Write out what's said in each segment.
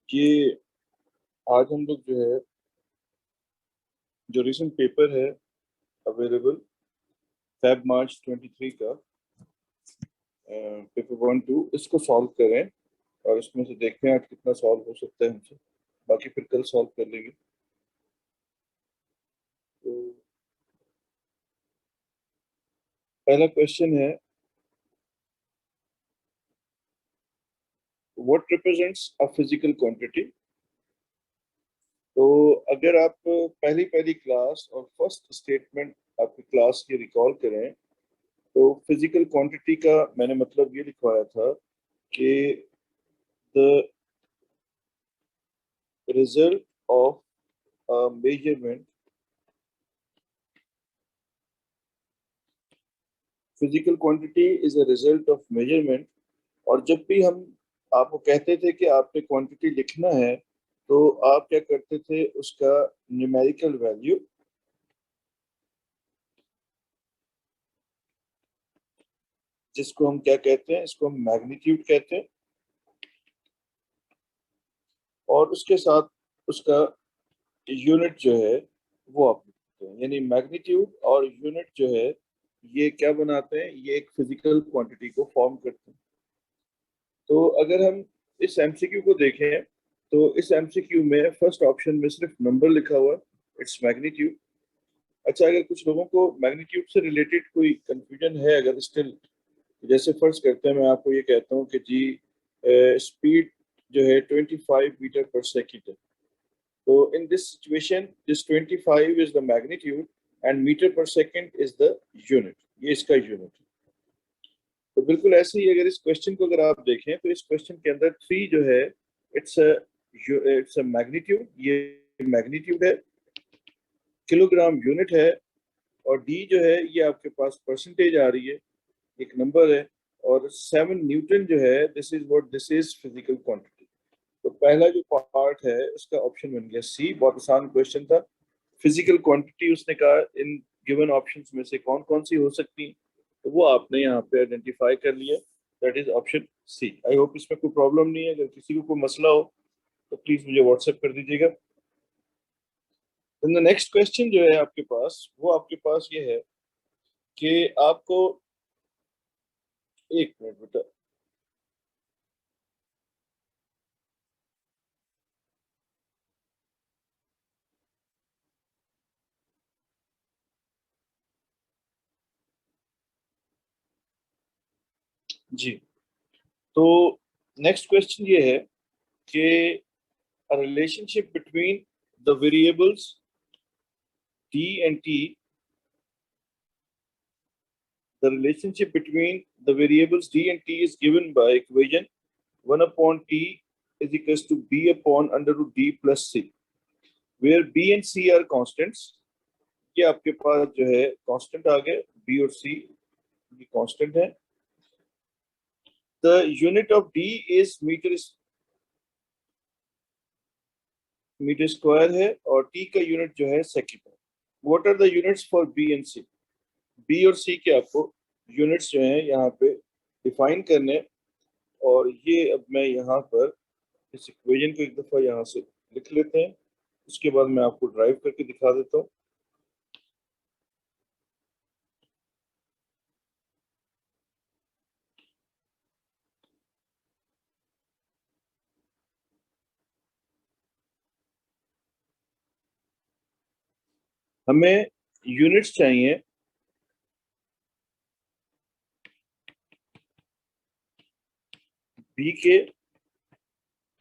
कि आज हम लोग जो है, जो रिसेंट पेपर है अवेलेबल फेब मार्च 23 का, पेपर 1 2 इसको सॉल्व करें और इसमें से देखते हैं आज कितना सॉल्व हो सकता है हमसे। बाकी फिर कल सॉल्व कर लेंगे। तो पहला क्वेश्चन है, what represents a physical quantity. तो अगर आप पहली पहली क्लास और फर्स्ट स्टेटमेंट आपकी क्लास की रिकॉल करें, तो फिजिकल क्वांटिटी का मैंने मतलब ये लिखवाया था कि the result of measurement, physical quantity is a result of measurement. और जब भी हम आपको कहते थे कि आपने क्वांटिटी लिखना है, तो आप क्या करते थे, उसका न्यूमेरिकल वैल्यू, जिसको हम क्या कहते हैं, इसको हम मैग्नीट्यूड कहते हैं, और उसके साथ उसका यूनिट जो है वो आप लिखते हैं। यानी मैग्नीट्यूड और यूनिट जो है ये क्या बनाते हैं, ये एक फिजिकल क्वांटिटी को फॉर्म करते हैं। तो अगर हम इस एमसीक्यू को देखें, तो इस एमसीक्यू में फर्स्ट ऑप्शन में सिर्फ नंबर लिखा हुआ है, इट्स मैग्नीट्यूड। अच्छा, अगर कुछ लोगों को मैग्नीट्यूड से रिलेटेड कोई कंफ्यूजन है, अगर स्टिल, जैसे फर्ज करते हैं मैं आपको ये कहता हूँ कि जी स्पीड जो है 25 मीटर पर सेकेंड है। तो in this situation this 25 is the magnitude and meter पर सेकेंड इज द यूनिट, ये इसका यूनिट है। तो बिल्कुल ऐसे ही अगर इस क्वेश्चन को अगर आप देखें, तो इस क्वेश्चन के अंदर थ्री जो है, इट्स इट्स अ मैग्नीट्यूड, ये मैग्नीट्यूड है, किलोग्राम यूनिट है, और डी जो है ये आपके पास परसेंटेज आ रही है, एक नंबर है, और 7 न्यूटन जो है, this is what this is physical quantity. तो पहला जो पार्ट है उसका ऑप्शन बन गया सी। बहुत आसान क्वेश्चन था। फिजिकल क्वांटिटी उसने कहा इन गिवन ऑप्शंस में से कौन कौन सी हो सकती है, तो वो आपने यहाँ पे आइडेंटिफाई कर लिया। That is option C. I hope इसमें कोई प्रॉब्लम नहीं है। अगर किसी को कोई मसला हो तो प्लीज मुझे व्हाट्सएप कर दीजिएगा। नेक्स्ट क्वेश्चन जो है आपके पास, वो आपके पास ये है कि आपको, एक मिनट बेटा, जी। तो नेक्स्ट क्वेश्चन ये है कि a relationship between the variables t and t, the relationship between the variables d and t is given by equation 1 upon t is equals to b upon under root d plus c, where b and c are constants। ये आपके पास जो है constant आ गए, b और c ये constant है। The unit of d is meter square है, और t का यूनिट जो है सेकंड है। What are the units for b and c। B और सी के आपको यूनिट्स जो हैं यहाँ पे डिफाइन करने। और ये अब मैं यहाँ पर इस इक्वेशन को एक दफ़ा यहाँ से लिख लेते हैं, उसके बाद मैं आपको ड्राइव करके दिखा देता हूँ। हमें यूनिट्स चाहिए बी के,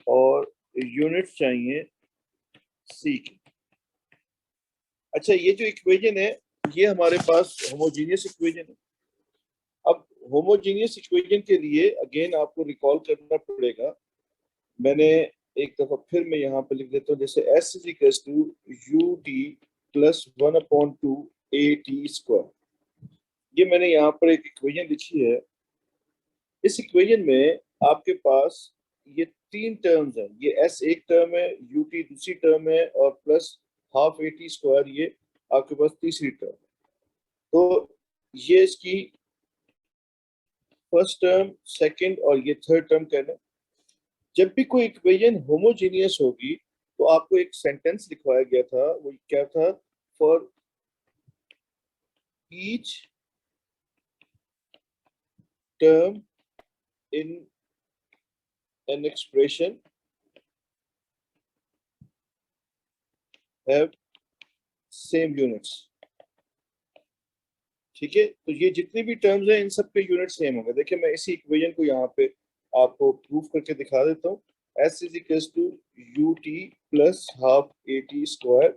और यूनिट्स चाहिए सी के। अच्छा, ये जो इक्वेशन है ये हमारे पास होमोजीनियस इक्वेशन है। अब होमोजीनियस इक्वेशन के लिए अगेन आपको रिकॉल करना पड़ेगा। मैंने एक दफा फिर मैं यहाँ पे लिख देता हूँ, जैसे S is equal to U T plus 1/2 A T square. ये मैंने यहाँ पर एक इक्वेशन लिखी है। इस इक्वेशन में आपके पास ये तीन टर्म्स हैं, ये एस एक टर्म है, यू टी दूसरी टर्म है, और plus half A T square ये आपके पास तीसरी टर्म है। तो ये इसकी फर्स्ट टर्म, सेकंड और ये थर्ड टर्म कहना है। जब भी कोई इक्वेशन होमोजीनियस होगी तो आपको एक सेंटेंस लिखवाया गया था, वो क्या था? For each term in an expression have same units. ठीक है, तो ये जितनी भी टर्म्स हैं इन सब के यूनिट सेम होंगे। देखिए मैं इसी इक्वेशन को यहाँ पे आपको प्रूफ करके दिखा देता हूँ। s is equal to U T plus half A T square.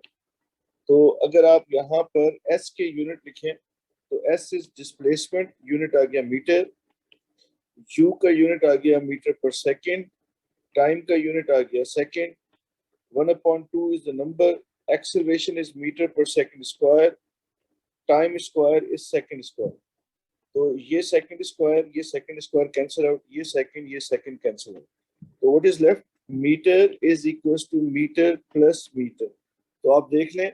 तो अगर आप यहाँ पर s के यूनिट लिखें तो s इज डिस्प्लेसमेंट, यूनिट आ गया मीटर। u का यूनिट आ गया मीटर पर सेकेंड। टाइम का यूनिट आ गया second. 1/2 is the number. Acceleration is metre पर second square. Time square is second square. तो ये सेकंड स्क्वायर कैंसिल आउट, ये सेकंड कैंसिल आउट। तो what is left? Metre is equals to metre plus metre. तो आप देख लें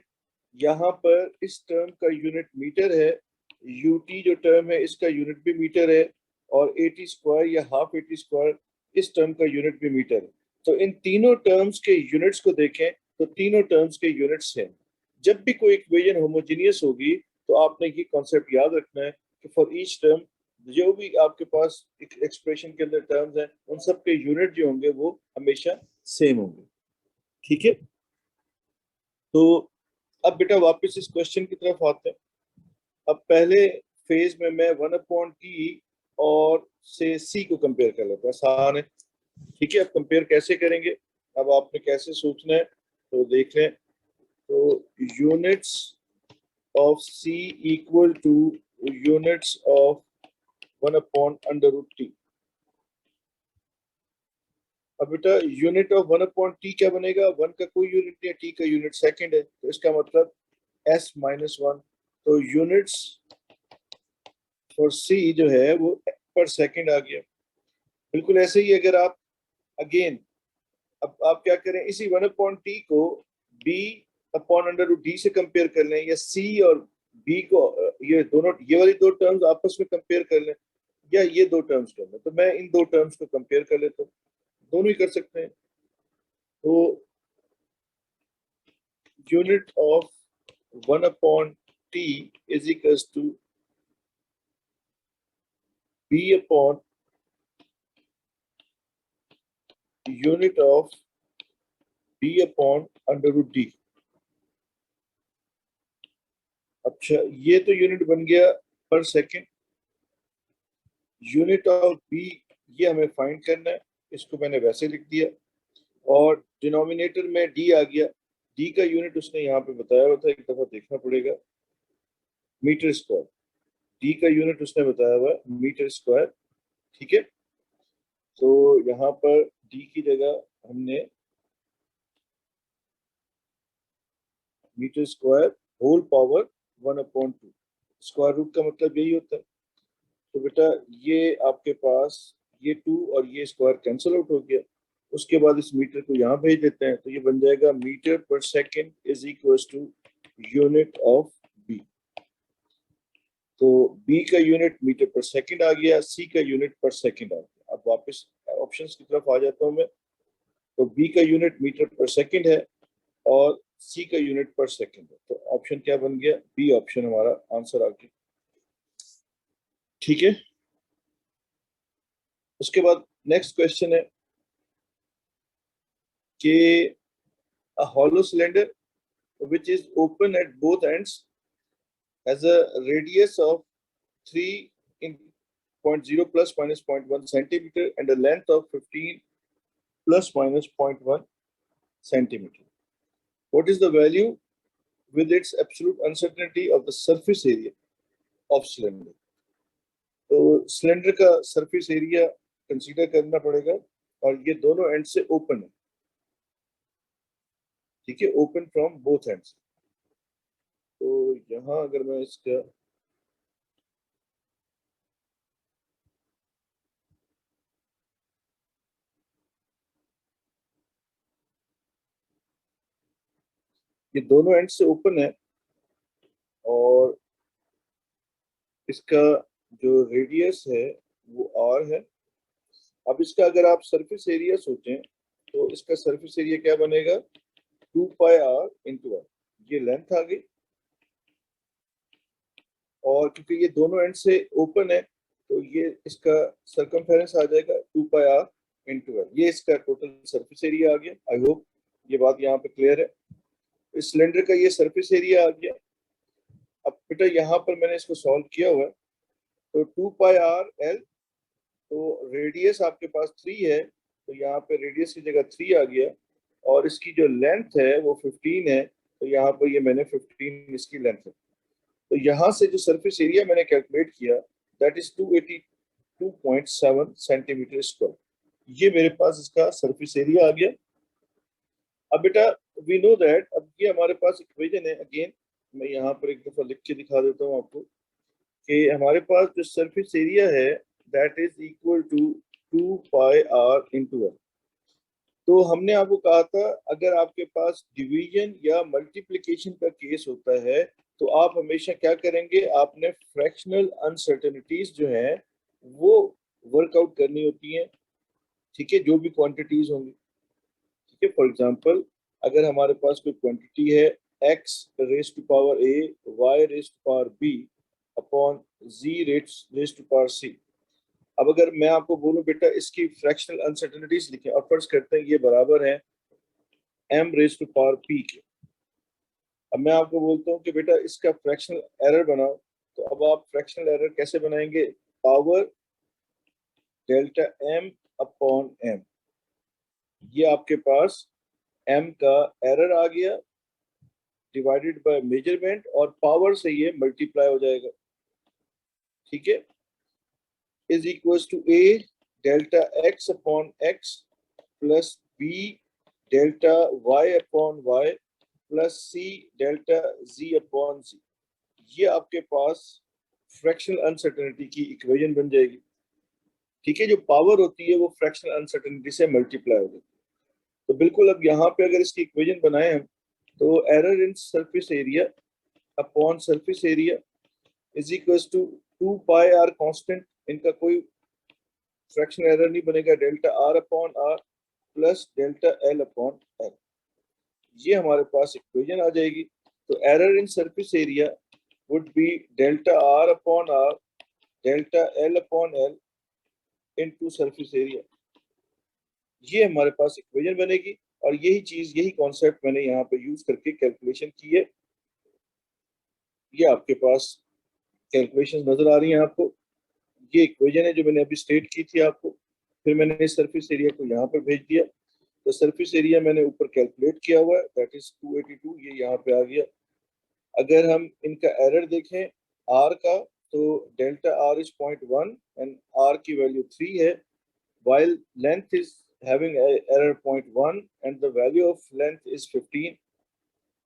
यहाँ पर इस टर्म का यूनिट मीटर है, यूटी जो टर्म है इसका यूनिट भी मीटर है, और एटी स्क्वायर या हाफ एटी स्क्वायर इस टर्म का यूनिट भी मीटर है। तो इन तीनों टर्म्स के यूनिट्स को देखें तो तीनों टर्म्स के यूनिट्स हैं। जब भी कोई इक्वेशन होमोजेनियस होगी तो आपने ये कॉन्सेप्ट याद रखना है कि फॉर ईच टर्म जो भी आपके पास एक्सप्रेशन के अंदर टर्म्स हैं उन सब के यूनिट जो होंगे वो हमेशा सेम होंगे। ठीक है, तो अब बेटा वापस इस क्वेश्चन की तरफ आते हैं। अब पहले फेज में मैं 1/t और से c को कंपेयर कर लेता हूँ, आसान है। ठीक है, अब कंपेयर कैसे करेंगे, अब आपने कैसे सोचना है तो देख लें। तो units of c equal two units of 1/√t। अब बेटा यूनिट ऑफ 1/t क्या बनेगा? 1 का कोई यूनिट नहीं है, t का यूनिट सेकंड है, तो इसका मतलब s-1। तो यूनिट्स फॉर c जो है वो पर सेकंड आ गया। बिल्कुल ऐसे ही अगर आप अगेन अब आप क्या करें, इसी 1/t को b/√d से कंपेयर कर लें, या c और b को ये दोनों, ये वाली दो टर्म्स आपस में कंपेयर कर लें, या ये दो टर्म्स कर लें। तो मैं इन दो टर्म्स को कंपेयर कर लेता हूँ, दोनों ही कर सकते हैं। तो unit of 1/t is equals to b upon unit of b/√d। अच्छा, ये तो यूनिट बन गया पर सेकंड। यूनिट ऑफ b ये हमें फाइंड करना है, इसको मैंने वैसे लिख दिया, और डिनोमिनेटर में d आ गया। d का यूनिट उसने यहाँ पे बताया हुआ था, एक दफा देखना पड़ेगा, मीटर स्क्वायर। d का यूनिट उसने बताया हुआ है मीटर स्क्वायर। ठीक है, तो यहाँ पर d की जगह हमने meter square whole power 1/2। Square root का मतलब यही होता है। तो बेटा ये आपके पास ये 2 और ये स्क्वायर कैंसिल आउट हो गया। उसके बाद इस मीटर को यहाँ भेज देते हैं, तो ये बन जाएगा meter per second is equal to unit of B. तो बी का यूनिट मीटर पर सेकंड आ गया, सी का यूनिट पर सेकंड आ गया। अब वापस ऑप्शंस की तरफ आ जाता हूँ मैं। तो बी का यूनिट मीटर पर सेकंड है और सी का यूनिट पर सेकंड है, तो ऑप्शन क्या बन गया? बी ऑप्शन हमारा आंसर आ गया। ठीक है, उसके बाद नेक्स्ट क्वेश्चन है कि a hollow cylinder which is open at both ends has a radius of 3 in 0.0 plus minus 0.1 centimeter and a length of 15 plus minus 0.1 centimeter. What is the value with its absolute uncertainty of the surface area of cylinder? तो cylinder का surface area consider करना पड़ेगा, और ये दोनों and से open है। ठीक है, ओपन फ्रॉम बोथ एंड्स। तो यहाँ अगर मैं इसका ये दोनों एंड से ओपन है, और इसका जो रेडियस है वो आर है, अब इसका अगर आप सरफेस एरिया सोचें तो इसका सरफेस एरिया क्या बनेगा, 2πr इंटू r। ये लेंथ आ गई, और क्योंकि ये दोनों एंड से ओपन है तो ये इसका सरकमफेरेंस आ जाएगा 2πr इंटू r। ये इसका टोटल सरफेस एरिया आ गया। आई होप ये बात यहाँ पे क्लियर है। इस सिलेंडर का ये सरफेस एरिया आ गया। अब बेटा यहाँ पर मैंने इसको सॉल्व किया हुआ है, तो 2πr l, तो रेडियस आपके पास 3 है, तो यहाँ पे रेडियस की जगह 3 आ गया, और इसकी जो लेंथ है वो 15 है, तो यहाँ पर ये मैंने 15 इसकी लेंथ है। तो यहाँ से जो सरफेस एरिया मैंने कैलकुलेट किया दैट इज 282.7 सेंटीमीटर स्क्वायर। ये मेरे पास इसका सरफेस एरिया आ गया। अब बेटा वी नो दैट, अब ये हमारे पास इक्वेशन है। अगेन मैं यहाँ पर एक दफा लिख के दिखा देता हूँ आपको कि हमारे पास जो सरफेस एरिया है that is equal to 2πr into l। तो हमने आपको कहा था अगर आपके पास डिवीजन या मल्टीप्लिकेशन का केस होता है तो आप हमेशा क्या करेंगे, आपने फ्रैक्शनल अनसर्टेनिटीज जो है वो वर्कआउट करनी होती हैं। ठीक है, जो भी क्वांटिटीज होंगी। ठीक है, फॉर एग्जांपल अगर हमारे पास कोई क्वांटिटी है x raise to power a, y raise to power b upon z raise to power c। अब अगर मैं आपको बोलूं बेटा इसकी फ्रैक्शनल अनसर्टेनिटीज लिखें, और फर्ज करते हैं ये बराबर है m raise to power p के। अब मैं आपको बोलता हूँ कि बेटा इसका फ्रैक्शनल एरर बनाओ, तो अब आप फ्रैक्शनल एरर कैसे बनाएंगे, power delta m upon m। ये आपके पास m का एरर आ गया डिवाइडेड बाय मेजरमेंट, और पावर से ये मल्टीप्लाई हो जाएगा। ठीक है, is equals to a delta x upon x plus b delta y upon y plus c delta z upon z। ये आपके पास फ्रैक्शनल अनसर्टेनिटी की इक्वेशन बन जाएगी। ठीक है, जो पावर होती है वो फ्रैक्शनल अनसर्टेनिटी से मल्टीप्लाई हो जाती है। तो बिल्कुल अब यहाँ पे अगर इसकी इक्वेशन बनाए हम, तो error in surface area upon surface area is equal to 2πr constant, इनका कोई फ्रैक्शनल एरर नहीं बनेगा, delta r upon r plus delta l upon l। ये हमारे पास इक्वेशन आ जाएगी। तो error in surface area would be delta r upon r delta l upon l into surface area। ये हमारे पास इक्वेशन बनेगी, और यही चीज, यही कॉन्सेप्ट मैंने यहाँ पे यूज करके कैलकुलेशन की है। ये आपके पास कैलकुलेशन नजर आ रही है आपको। ये इक्वेशन है जो मैंने अभी स्टेट की थी आपको, फिर मैंने इस सरफेस एरिया को यहाँ पर भेज दिया। तो सरफेस एरिया मैंने ऊपर कैलकुलेट किया हुआ है दैट इज 282, ये यहाँ पे आ गया। अगर हम इनका एरर देखें r का, तो delta r is 0.1 and r की वैल्यू 3 है, while length is having error 0.1 and the value of length is 15।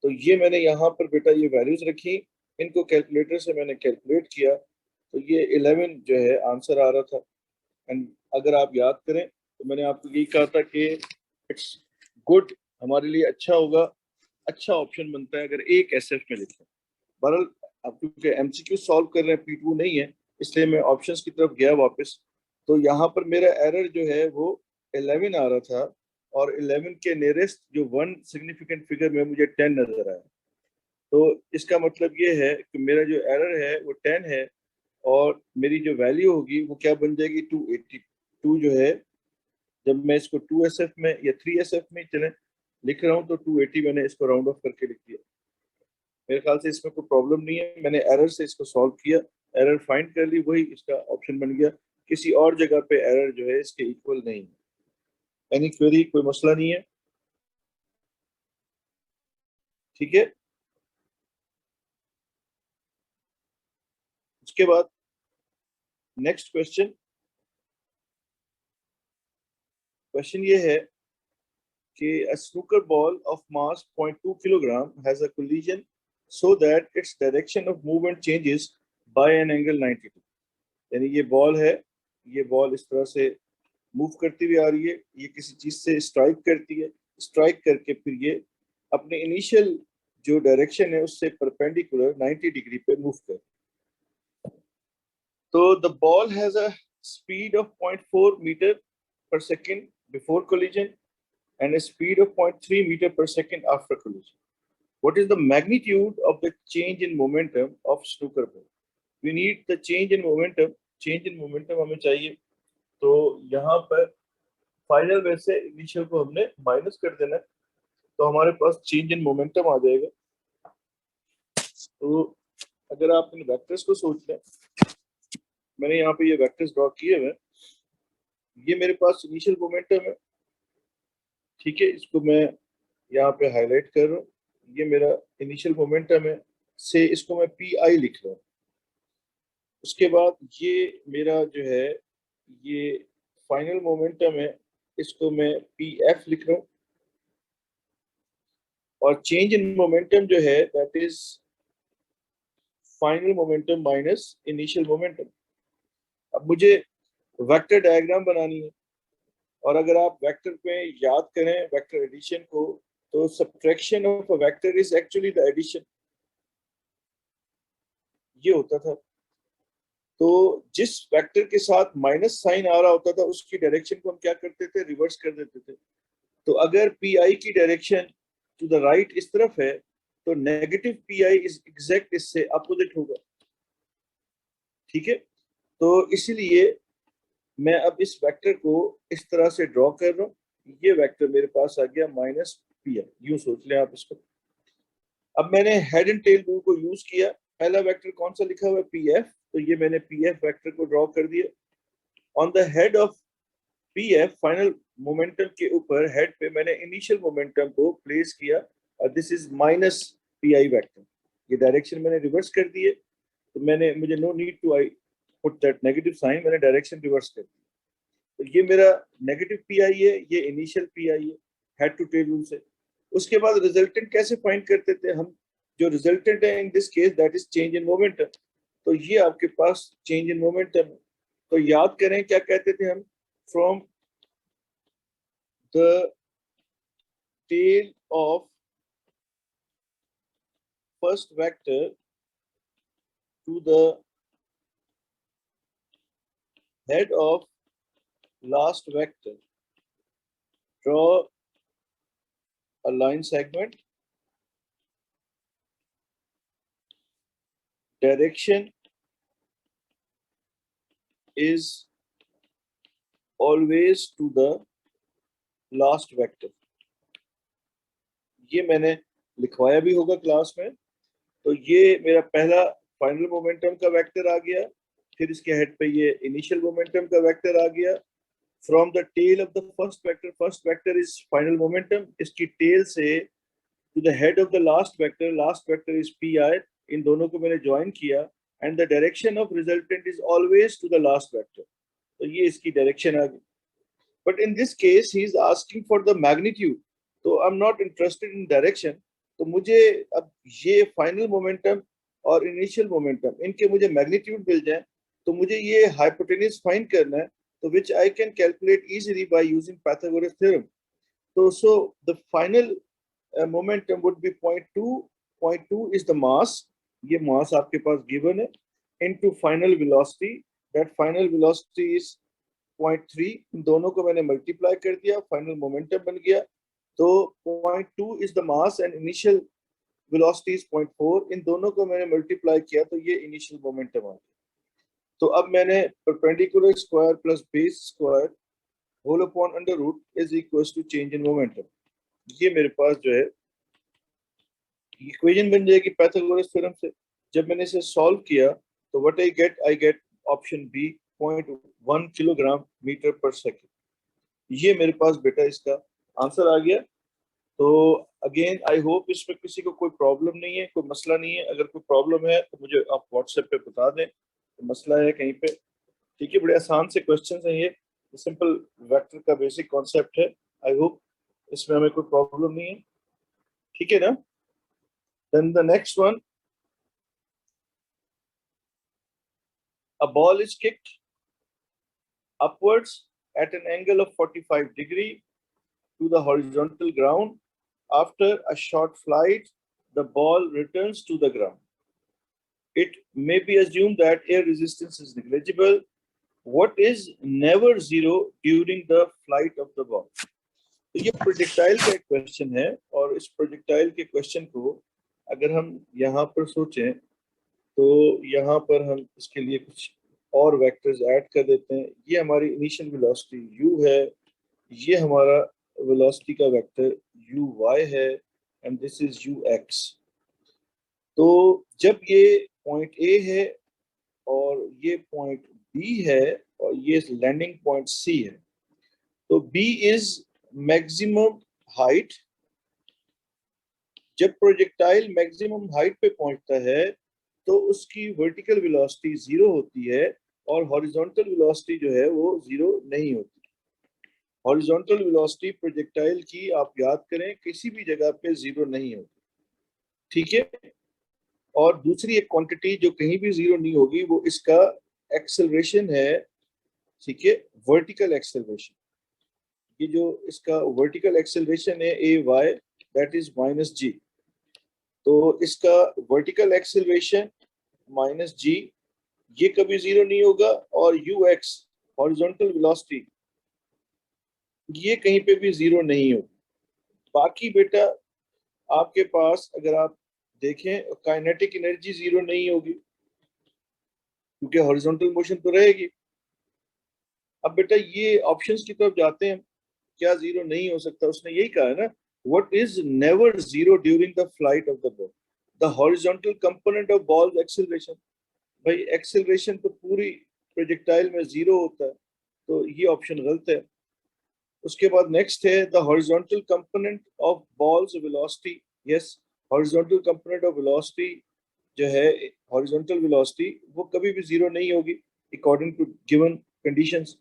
तो ये मैंने यहाँ पर बेटा ये वैल्यूज रखी, इनको कैलकुलेटर से मैंने कैलकुलेट किया, तो ये 11 जो है आंसर आ रहा था। एंड अगर आप याद करें तो मैंने आपको यही कहा था कि इट्स गुड, हमारे लिए अच्छा होगा, अच्छा ऑप्शन बनता है अगर एक एसएफ में लिखें। बहरहाल अब क्योंकि एमसीक्यू सॉल्व कर रहे हैं, P2 नहीं है, इसलिए मैं ऑप्शंस की तरफ गया वापस। तो यहाँ पर मेरा एरर जो है वो 11 आ रहा था, और 11 के नियरेस्ट जो वन सिग्निफिकेंट फिगर में मुझे 10 नजर आया। तो इसका मतलब ये है कि मेरा जो एरर है वो 10 है, और मेरी जो वैल्यू होगी वो क्या बन जाएगी, 282 जो है। जब मैं इसको 2SF में या 3SF में चले लिख रहा हूँ तो 280 मैंने इसको राउंड ऑफ करके लिख दिया। मेरे ख्याल से इसमें कोई प्रॉब्लम नहीं है, मैंने एरर से इसको सॉल्व किया, एरर फाइंड कर ली, वही इसका ऑप्शन बन गया। किसी और जगह पे एरर जो है इसके इक्वल नहीं है। एनी क्वेरी, कोई मसला नहीं है। ठीक है, उसके बाद नेक्स्ट क्वेश्चन। क्वेश्चन ये है कि a snooker ball of mass 0.2 kilogram has a collision so that its direction of movement changes by an angle 92। यानी ये बॉल है, ये बॉल इस तरह से मूव करती हुई आ रही है, ये किसी चीज से स्ट्राइक करती है, स्ट्राइक करके फिर ये अपने इनिशियल जो डायरेक्शन है उससे परपेंडिकुलर 90 डिग्री पे मूव कर। तो the ball has a speed of 0.4 meter per second before collision and a speed of 0.3 meter per second after collision. What is the magnitude of the change in momentum of snooker ball? We need the change in momentum. Change in momentum हमें चाहिए, तो यहाँ पर final में से initial को हमने minus कर देना है, तो हमारे पास चेंज इन मोमेंटम आ जाएगा। तो अगर आप इन वेक्टर्स को सोच लें, मैंने यहाँ पे ये वेक्टर्स ड्रॉ किए हुए हैं, ये मेरे पास इनिशियल मोमेंटम है, ठीक है, इसको मैं यहाँ पे हाईलाइट कर रहा हूँ, ये मेरा इनिशियल मोमेंटम है, से इसको मैं पी आई लिख रहा हूँ। उसके बाद ये मेरा जो है ये फाइनल मोमेंटम है, इसको मैं पी एफ लिख रहा हूँ, और चेंज इन मोमेंटम जो है that is final momentum minus initial momentum. अब मुझे वेक्टर डायग्राम बनानी है, और अगर आप वेक्टर पे याद करें वेक्टर एडिशन को, तो subtraction of a vector is actually the addition, ये होता था। तो जिस वेक्टर के साथ माइनस साइन आ रहा होता था उसकी डायरेक्शन को हम क्या करते थे, रिवर्स कर देते थे। तो अगर पी आई की डायरेक्शन टू द राइट इस तरफ है, तो negative P I is exact इससे अपोजिट होगा, ठीक है। तो इसीलिए मैं अब इस वेक्टर को इस तरह से ड्रॉ कर रहा हूँ, ये वेक्टर मेरे पास आ गया माइनस पी आई, यूं सोच लें आप इसको। अब मैंने हेड एंड टेल रूल को यूज किया, पहला वेक्टर कौन सा लिखा हुआ है, पी एफ, तो ये मैंने पी एफ वेक्टर को ड्रॉ कर दिया। On the head of P F final momentum के ऊपर हेड पे मैंने इनिशियल मोमेंटम को प्लेस किया, और this is minus P I vector, ये डायरेक्शन मैंने रिवर्स कर दी है, तो मैंने मुझे no need to I put that negative sign, मैंने डायरेक्शन रिवर्स कर दी। तो ये मेरा नेगेटिव पी आई है, ये इनिशियल पी आई है हेड टू टेल रूल से। उसके बाद रिजल्टेंट कैसे फाइंड करते थे हम, जो रिजल्टेंट है in this case that is change in momentum, तो ये आपके पास चेंज इन मोमेंटम है। तो याद करें क्या कहते थे हम, from the tail of first vector to the head of last vector, draw a line segment, direction is always to the last vector। ये मैंने लिखवाया भी होगा क्लास में। तो ये मेरा पहला फाइनल मोमेंटम का वेक्टर आ गया, फिर इसके हेड पे ये इनिशियल मोमेंटम का वेक्टर आ गया। From the tail of the first vector is final momentum, इसकी टेल से to the head of the last vector is P I, इन दोनों को मैंने ज्वाइन किया, and the direction of resultant is always to the last vector, तो ये इसकी डायरेक्शन आ गई। But in this case he is asking for the magnitude, तो I am not interested in direction. तो मुझे अब ये फाइनल मोमेंटम और इनिशियल मोमेंटम इनके मुझे मैग्नीट्यूड मिल जाए, तो मुझे ये हाइपोटेन्यूज फाइंड करना है, तो which I can calculate easily by using Pythagoras theorem. So the final momentum would be 0.2. 0.2 is the mass, ये mass आपके पास given है, into final velocity, that final velocity is 0.3, इन दोनों को मैंने multiply कर दिया, final momentum बन गया। तो 0.2 is the mass and initial velocity is 0.4, इन दोनों को मैंने multiply किया, तो ये initial momentum आ गया। तो अब मैंने perpendicular square plus base square whole upon under root is equals to change in momentum, ये मेरे पास जो है इक्वेशन बन जाएगी पाइथागोरस थ्योरम से। जब मैंने इसे सॉल्व किया तो what I get option B 0.1 kilogram meter पर सेकेंड, ये मेरे पास बेटा इसका आंसर आ गया। तो अगेन आई होप इसमें किसी को कोई प्रॉब्लम नहीं है, कोई मसला नहीं है। अगर कोई प्रॉब्लम है तो मुझे आप व्हाट्सएप पे बता दें, तो मसला है कहीं पे, ठीक है। बड़े आसान से क्वेश्चंस हैं ये, सिंपल वेक्टर का बेसिक कॉन्सेप्ट है। आई होप इसमें हमें कोई प्रॉब्लम नहीं है, ठीक है ना। Then the next one, a ball is kicked upwards at an angle of 45 degree to the horizontal ground. After a short flight, the ball returns to the ground. It may be assumed that air resistance is negligible. What is never zero during the flight of the ball. तो ये projectile का एक question है, और इस projectile के question को अगर हम यहाँ पर सोचें तो यहाँ पर हम इसके लिए कुछ और वेक्टर्स ऐड कर देते हैं। ये हमारी इनिशियल वेलोसिटी u है, ये हमारा वेलोसिटी का वेक्टर uy है, एंड दिस इज ux। तो जब ये पॉइंट A है और ये पॉइंट B है और ये लैंडिंग पॉइंट C है, तो B इज मैक्सिमम हाइट। जब प्रोजेक्टाइल मैक्सिमम हाइट पे पहुंचता है तो उसकी वर्टिकल वेलोसिटी 0 होती है और हॉरिजॉन्टल वेलोसिटी जो है वो 0 नहीं होती। हॉरिजॉन्टल वेलोसिटी प्रोजेक्टाइल की आप याद करें किसी भी जगह पे 0 नहीं होती, ठीक है। और दूसरी एक क्वांटिटी जो कहीं भी 0 नहीं होगी वो इसका एक्सेलरेशन है, ठीक है, वर्टिकल एक्सेलरेशन। ये जो इसका वर्टिकल एक्सेलरेशन है ए वाई, दैट इज -g। तो इसका वर्टिकल एक्सेलरेशन -g, ये कभी 0 नहीं होगा, और ux हॉरिजॉन्टल वेलोसिटी ये कहीं पे भी 0 नहीं होगी। बाकी बेटा आपके पास अगर आप देखें काइनेटिक एनर्जी 0 नहीं होगी क्योंकि हॉरिजॉन्टल मोशन तो रहेगी। अब बेटा ये ऑप्शंस की तरफ जाते हैं, क्या 0 नहीं हो सकता? उसने यही कहा है ना, what is never 0 during the flight of the ball, the horizontal component of ball acceleration. भाई एक्सेलरेशन तो पूरी प्रोजेक्टाइल में 0 होता है, तो ये ऑप्शन गलत है। उसके बाद नेक्स्ट है the horizontal component of balls velocity. Yes, horizontal component of velocity जो है, हॉरिजॉन्टल वेलोसिटी वो कभी भी 0 नहीं होगी according to given conditions.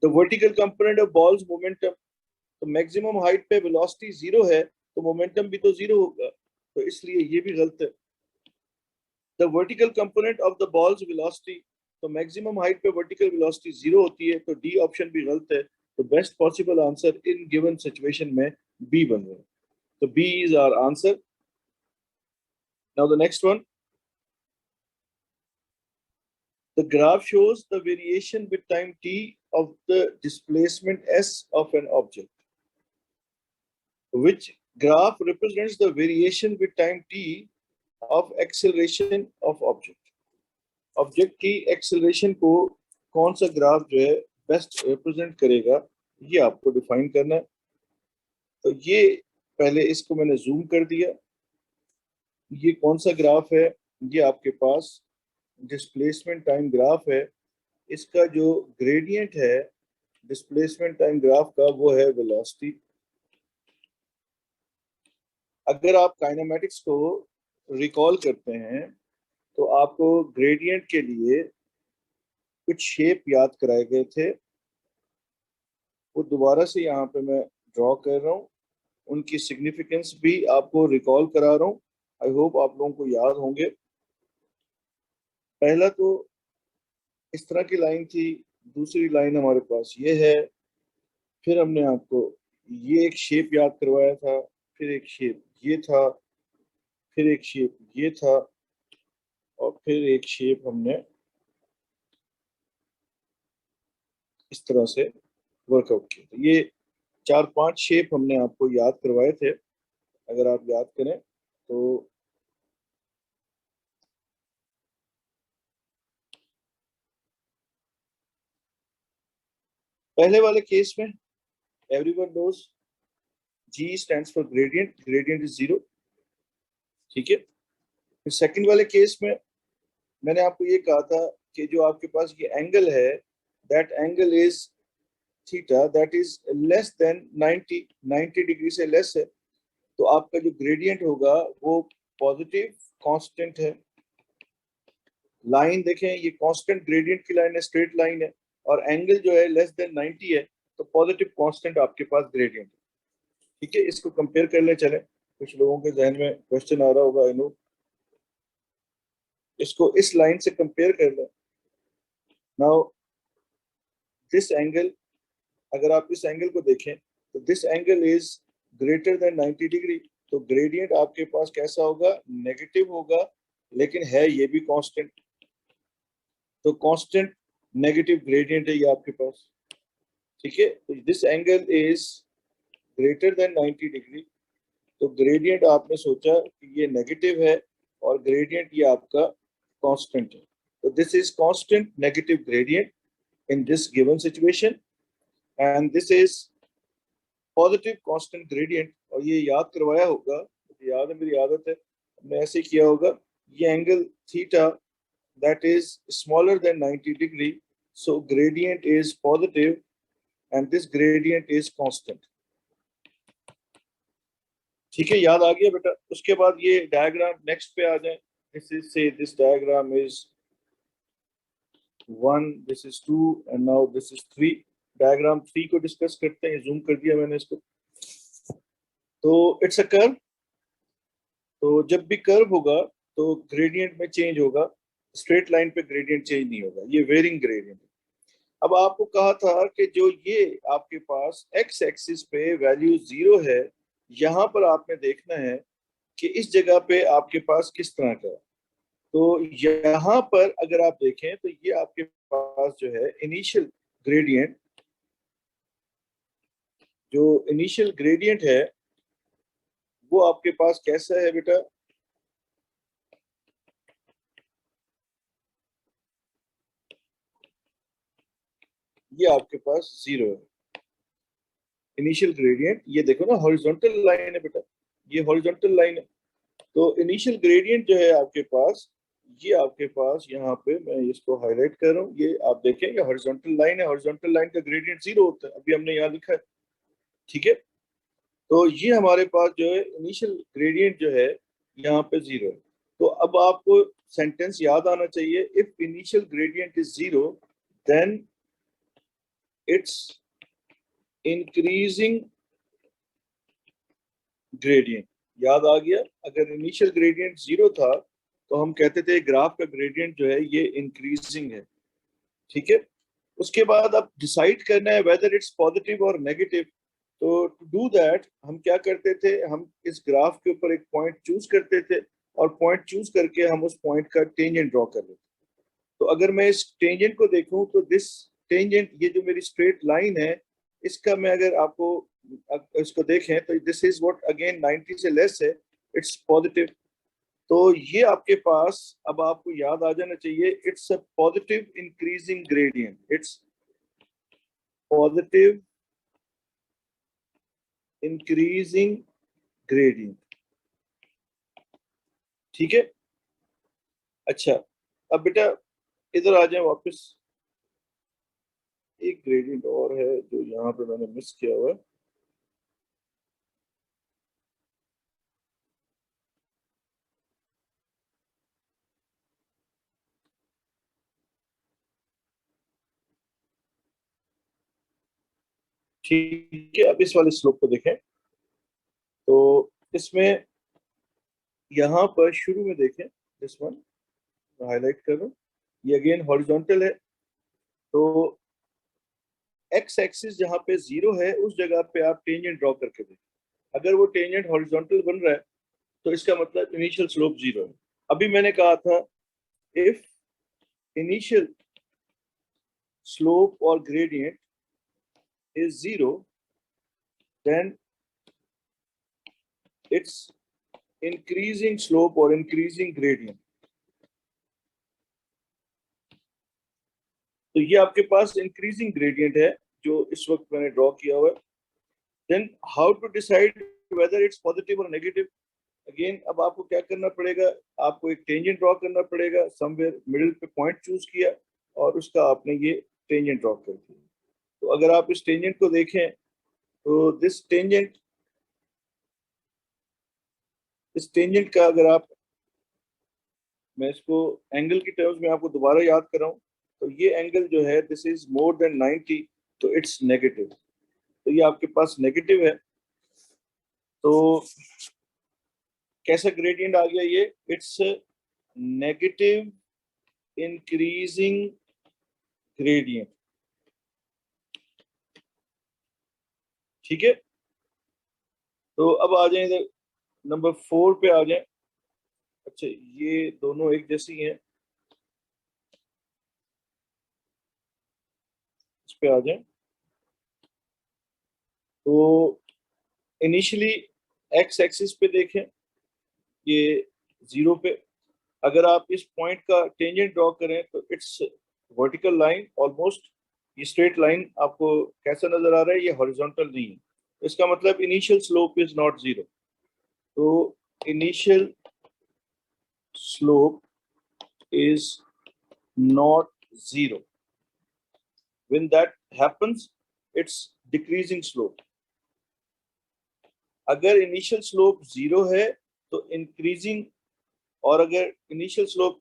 The vertical component of ball's momentum, तो मैक्सिमम हाइट पे वेलोसिटी 0 है तो मोमेंटम भी तो 0 होगा, तो इसलिए ये भी गलत है। The vertical component of the balls velocity, तो मैक्सिमम हाइट पे वर्टिकल वेलोसिटी 0 होती है, तो डी ऑप्शन भी गलत है। तो best possible answer in given situation में बी बन रहा है, तो B is our answer. Now the next one, the graph shows the variation with time t of the displacement s of an object. Which graph represents the variation with time t of acceleration of object? Object की acceleration को कौन सा graph जो है best represent करेगा, ये आपको define करना है। तो ये पहले इसको मैंने जूम कर दिया। ये कौन सा ग्राफ है? ये आपके पास डिस्प्लेसमेंट टाइम ग्राफ है। इसका जो ग्रेडियंट है डिस्प्लेसमेंट टाइम ग्राफ का वो है वेलोसिटी। अगर आप काइनेमेटिक्स को रिकॉल करते हैं तो आपको ग्रेडियंट के लिए कुछ शेप याद कराए गए थे, वो दोबारा से यहाँ पे मैं ड्रॉ कर रहा हूँ। उनकी सिग्निफिकेंस भी आपको रिकॉल करा रहा हूँ, आई होप आप लोगों को याद होंगे। पहला तो इस तरह की लाइन थी, दूसरी लाइन हमारे पास ये है, फिर हमने आपको ये एक शेप याद करवाया था, फिर एक शेप ये था, फिर एक शेप ये था, और फिर एक शेप हमने इस तरह से वर्कआउट किया। तो ये 4-5 शेप हमने आपको याद करवाए थे, अगर आप याद करें तो। पहले वाले केस में everyone knows G stands for gradient, gradient is 0, ठीक है। फिर सेकंड वाले केस में मैंने आपको ये कहा था कि जो आपके पास ये एंगल है, that angle is theta, that is less than 90 degree से लेस है, तो आपका जो ग्रेडियंट होगा वो पॉजिटिव कांस्टेंट है। लाइन देखें, ये कांस्टेंट ग्रेडियंट की लाइन है, स्ट्रेट लाइन है, और एंगल जो है लेस देन 90 है, तो पॉजिटिव कांस्टेंट आपके पास ग्रेडियंट है, ठीक है। इसको कंपेयर कर ले चले, कुछ लोगों के जहन में क्वेश्चन आ रहा होगा, आई नो। इसको इस लाइन से कंपेयर कर लें। नाउ दिस एंगल, अगर आप इस एंगल को देखें तो this angle is greater than 90 degree, तो ग्रेडियंट आपके पास कैसा होगा? नेगेटिव होगा, लेकिन है ये भी कांस्टेंट। तो कांस्टेंट नेगेटिव ग्रेडियंट है ये आपके पास, ठीक है। तो this angle is greater than 90 degree, तो ग्रेडियंट आपने सोचा कि ये नेगेटिव है और ग्रेडियंट ये आपका कांस्टेंट है, तो this is constant negative gradient in this given situation and this is positive constant gradient. और ये याद करवाया होगा, याद है, मेरी आदत है, हमने ऐसे किया होगा, ये angle theta that is smaller than 90 degree, so gradient is positive and this gradient is constant, ठीक है, याद आ गया बेटा। उसके बाद ये डायग्राम नेक्स्ट पे आ जाए, दिस इज से this diagram is 1, this is 2 and now this is 3। Diagram 3 को डिस्कस करते हैं, जूम कर दिया मैंने इसको। तो इट्स अ कर्व, तो जब भी कर्व होगा तो ग्रेडियंट में चेंज होगा, स्ट्रेट लाइन पे ग्रेडियंट चेंज नहीं होगा, ये वेरिंग ग्रेडियंट। अब आपको कहा था कि जो ये आपके पास एक्स एक्सिस पे वैल्यू 0 है, यहाँ पर आपने देखना है कि इस जगह पे आपके पास किस तरह का है। तो यहाँ पर अगर आप देखें तो ये आपके पास जो है इनिशियल ग्रेडियंट, जो इनिशियल ग्रेडियंट है वो आपके पास कैसा है बेटा, ये आपके पास 0 है इनिशियल ग्रेडियंट। ये देखो ना हॉरिजॉन्टल लाइन है बेटा, ये हॉरिजॉन्टल लाइन है। तो इनिशियल ग्रेडियंट जो है आपके पास, ये आपके पास यहाँ पे मैं इसको हाईलाइट कर रहा हूँ, ये आप देखें ये हॉरिजॉन्टल लाइन है, हॉरिजॉन्टल लाइन का ग्रेडियंट 0 होता है, अभी हमने यहाँ लिखा है, ठीक है। तो ये हमारे पास जो है इनिशियल ग्रेडियंट जो है यहाँ पे 0 है। तो अब आपको सेंटेंस याद आना चाहिए, if initial gradient is 0 then it's increasing gradient. याद आ गया, अगर इनिशियल ग्रेडियंट 0 था तो हम कहते थे ग्राफ का ग्रेडियंट जो है ये इंक्रीजिंग है, ठीक है। उसके बाद अब डिसाइड करना है वेदर इट्स पॉजिटिव और नेगेटिव। तो टू डू दैट हम क्या करते थे, हम इस ग्राफ के ऊपर एक पॉइंट चूज करते थे और पॉइंट चूज करके हम उस पॉइंट का टेंजेंट ड्रॉ कर लेते। तो अगर मैं इस टेंजेंट को देखूं तो दिस टेंजेंट, ये जो मेरी स्ट्रेट लाइन है, इसका मैं अगर आपको इसको देखें तो दिस इज व्हाट अगेन 90 से लेस है, इट्स पॉजिटिव। तो ये आपके पास अब आपको याद आ जाना चाहिए, it's a positive increasing gradient, it's positive increasing gradient, ठीक है। अच्छा, अब बेटा इधर आ जाए वापस, एक ग्रेडियंट और है जो यहाँ पे मैंने मिस किया हुआ है। ठीक है, अब इस वाले स्लोप को देखें तो इसमें यहाँ पर शुरू में देखें, दिस वन हाईलाइट कर रहा हूँ, ये अगेन हॉरिजॉन्टल है। तो एक्स एक्सिस जहाँ पे 0 है उस जगह पे आप टेंजेंट ड्रॉ करके देखें, अगर वो टेंजेंट हॉरिजॉन्टल बन रहा है तो इसका मतलब इनिशियल स्लोप 0 है। अभी मैंने कहा था इफ इनिशियल स्लोप और gradient is 0 then it's increasing slope और इंक्रीजिंग ग्रेडियंट। तो ये आपके पास इंक्रीजिंग ग्रेडियंट है जो इस वक्त मैंने ड्रॉ किया हुआ है। Then how to decide whether it's positive और नेगेटिव, अगेन अब आपको क्या करना पड़ेगा, आपको एक टेंजेंट ड्रॉ करना पड़ेगा, समवेयर मिडिल पे पॉइंट चूज किया और उसका आपने ये टेंजेंट ड्रॉ कर दिया। तो अगर आप इस टेंजेंट को देखें तो दिस टेंजेंट, इस टेंजेंट का अगर आप, मैं इसको एंगल की टर्म्स में आपको दोबारा याद कर रहा हूँ, तो ये एंगल जो है दिस इज मोर देन 90, तो इट्स नेगेटिव, तो ये आपके पास नेगेटिव है। तो कैसा ग्रेडियंट आ गया ये, इट्स नेगेटिव इंक्रीजिंग ग्रेडियंट, ठीक है। तो अब आ जाए इधर नंबर 4 पे आ जाए। अच्छा, ये दोनों एक जैसी हैं, इस पे आ जाए तो इनिशियली एक्स एक्सिस पे देखें, ये 0 पे। अगर आप इस पॉइंट का टेंजेंट ड्रॉ करें तो इट्स वर्टिकल लाइन ऑलमोस्ट, ये स्ट्रेट लाइन आपको कैसा नजर आ रहा है, ये हॉरिजॉन्टल नहीं है। इसका मतलब इनिशियल स्लोप इज नॉट 0। तो initial slope is not 0। When that happens, it's decreasing slope. अगर इनिशियल स्लोप 0 है तो इंक्रीजिंग, और अगर इनिशियल स्लोप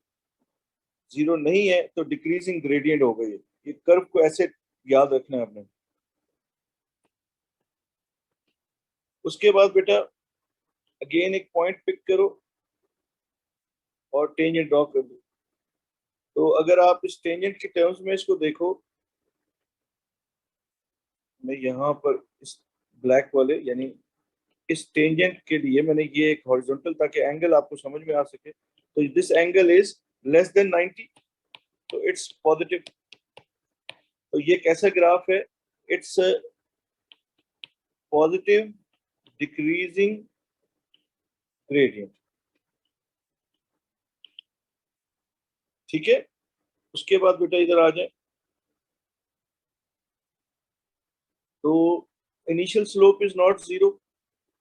0 नहीं है तो डिक्रीजिंग ग्रेडियंट हो गई है। ये कर्व को ऐसे याद रखना है आपने। उसके बाद बेटा अगेन एक पॉइंट पिक करो और टेंजेंट ड्रॉ कर दो। तो अगर आप इस टेंजेंट के टर्म्स में इसको देखो, मैं यहाँ पर इस ब्लैक वाले यानी इस टेंजेंट के लिए मैंने ये एक हॉरिजॉन्टल, ताकि एंगल आपको समझ में आ सके, तो this angle is less than 90, तो इट्स पॉजिटिव। तो ये कैसा ग्राफ है, इट्स पॉजिटिव डिक्रीजिंग ग्रेडियंट। ठीक है, उसके बाद बेटा इधर आ जाए तो initial slope is not 0।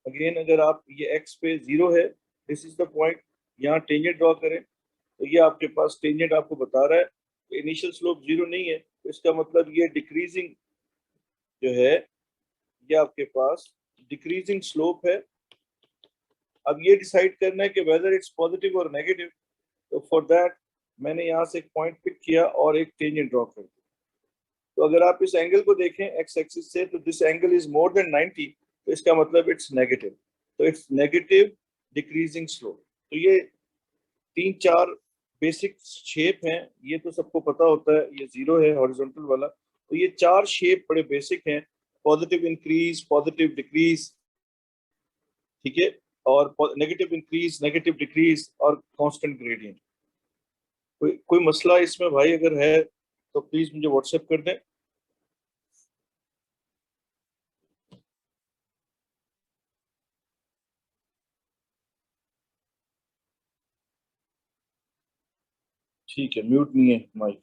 Again अगर आप ये एक्स पे 0 है, दिस इज द पॉइंट, यहाँ टेंजेंट ड्रॉ करें तो ये आपके पास टेंजेंट आपको बता रहा है इनिशियल स्लोप 0 नहीं है, तो इसका मतलब ये डिक्रीजिंग जो है, ये आपके पास डिक्रीजिंग स्लोप है। अब ये डिसाइड करना है कि वेदर इट्स पॉजिटिव और नेगेटिव। तो फॉर दैट मैंने यहाँ से एक पॉइंट पिक किया और एक टेंजेंट ड्रॉ कर दिया। तो अगर आप इस एंगल को देखें एक्स एक्सिस से, तो this angle is more than 90, तो इसका मतलब इट्स नेगेटिव। तो इट्स नेगेटिव डिक्रीजिंग स्लोप। तो ये 3-4 बेसिक शेप हैं, ये तो सबको पता होता है। ये 0 है हॉरिजॉन्टल वाला, तो ये 4 शेप बड़े बेसिक हैं, पॉजिटिव इंक्रीज, पॉजिटिव डिक्रीज, ठीक है, और नेगेटिव इंक्रीज, नेगेटिव डिक्रीज और कांस्टेंट ग्रेडियंट। कोई मसला इसमें भाई अगर है तो प्लीज मुझे व्हाट्सएप कर दें। ठीक है, म्यूट नहीं है माइक।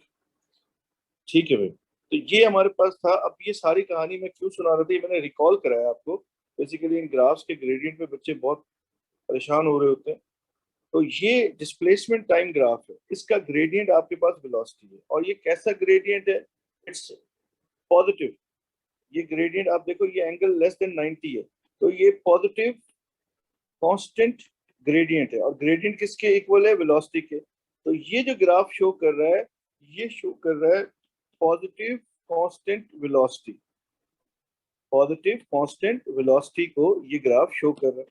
ठीक है भाई, तो ये हमारे पास था। अब ये सारी कहानी मैं क्यों सुना रहा था, ये मैंने रिकॉल कराया आपको। बेसिकली इन ग्राफ्स के ग्रेडियंट पे बच्चे बहुत परेशान हो रहे होते हैं। तो ये डिस्प्लेसमेंट टाइम ग्राफ है, इसका ग्रेडियंट आपके पास वेलोसिटी है, और ये कैसा ग्रेडियंट है, इट्स पॉजिटिव। ये ग्रेडियंट आप देखो, ये एंगल लेस देन 90 है, तो ये पॉजिटिव कांस्टेंट ग्रेडियंट है, और ग्रेडियंट किसके इक्वल है, वेलोसिटी के। तो ये जो ग्राफ शो कर रहा है, ये शो कर रहा है positive constant velocity. Positive constant velocity को ये ग्राफ शो कर रहा है,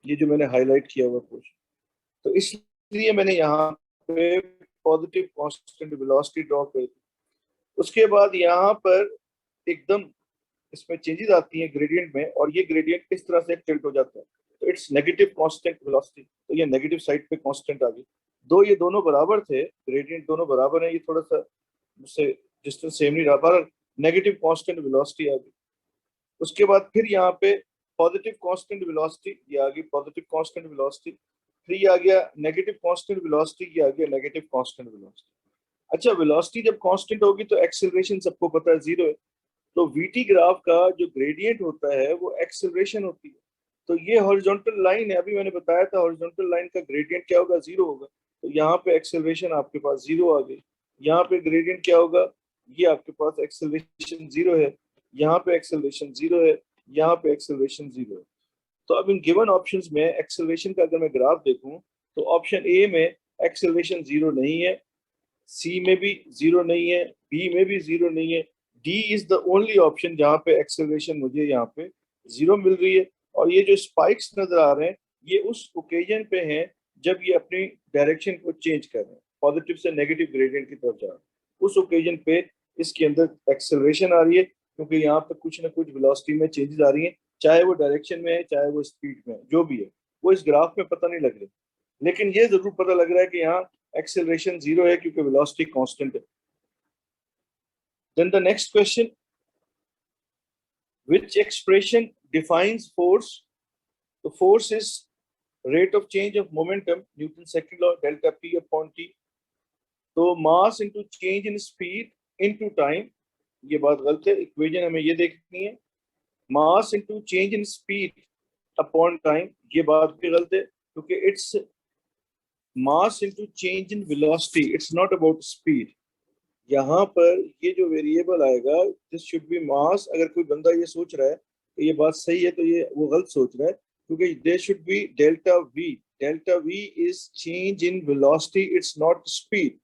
ये जो मैंने हाईलाइट किया हुआ कुछ। तो इसलिए मैंने यहाँ पे पॉजिटिव कांस्टेंट वेलोसिटी ड्रॉ कर दी। उसके बाद यहाँ पर एकदम इसमें चेंजेस आती हैं ग्रेडियंट में, और ये ग्रेडियंट इस तरह से टिल्ट हो जाता है, तो इट्स नेगेटिव कांस्टेंट वेलोसिटी। तो ये नेगेटिव साइड पे कांस्टेंट आ गई। दो ये दोनों बराबर थे, ग्रेडियंट दोनों बराबर है, ये थोड़ा सा मुझसे डिस्टेंस सेम नहीं रहा, पर नेगेटिव कांस्टेंट वेलोसिटी आ गई। उसके बाद फिर यहाँ पे पॉजिटिव कांस्टेंट वेलोसिटी, ये आ गई पॉजिटिव कांस्टेंट वेलोसिटी। फिर ये आ गया नेगेटिव कांस्टेंट वेलोसिटी, ये आ गया नेगेटिव कांस्टेंट वेलोसिटी। अच्छा, वेलोसिटी जब कांस्टेंट होगी तो एक्सेलरेशन सबको पता है 0 है। तो वीटी ग्राफ का जो ग्रेडियंट होता है वो एक्सेलरेशन होती है। तो ये हॉरिजॉन्टल लाइन है, अभी मैंने बताया था हॉरिजॉन्टल लाइन का ग्रेडियंट क्या होगा, 0 होगा। तो यहाँ पे एक्सेलरेशन आपके पास 0 आ गई। यहाँ पे ग्रेडियंट क्या होगा, ये आपके पास एक्सेलरेशन 0 है, यहाँ पे एक्सेलरेशन 0 है, यहाँ पे एक्सेलरेशन 0 है। तो अब इन गिवन ऑप्शंस में एक्सेलरेशन का अगर मैं ग्राफ देखूं, तो ऑप्शन ए में एक्सेलरेशन 0 नहीं है, सी में भी 0 नहीं है, बी में भी 0 नहीं है, D is the only option जहां पे एक्सेलरेशन मुझे यहाँ पे 0 मिल रही है। और ये जो स्पाइक्स नजर आ रहे हैं, ये उस ओकेजन पे हैं जब ये अपनी डायरेक्शन को चेंज कर रहे हैं, पॉजिटिव से नेगेटिव ग्रेडियंट की तरफ जा रहे हैं। उस ओकेजन पे इसके अंदर एक्सेलरेशन आ रही है, क्योंकि यहाँ पे कुछ ना कुछ वेलोसिटी में चेंजेस आ रही हैं, चाहे वो डायरेक्शन में है चाहे वो स्पीड में है, जो भी है वो इस ग्राफ में पता नहीं लग रही। लेकिन ये जरूर पता लग रहा है कि यहाँ एक्सेलरेशन 0 है, क्योंकि वेलोसिटी कांस्टेंट है। Then the next question, which expression defines force? The force is rate of change of momentum, Newton's second law, delta P upon T. तो mass into change in speed into time, ये बात गलत है, equation हमें ये देखनी है। Mass into change in speed upon time, ये बात भी गलत है, क्योंकि its mass into change in velocity, it's not about speed. यहाँ पर ये जो वेरिएबल आएगा, दिस शुड बी मास। अगर कोई बंदा ये सोच रहा है तो ये बात सही है, तो ये वो गलत सोच रहा है, क्योंकि there should be delta V. Delta V is change in velocity, it's not speed.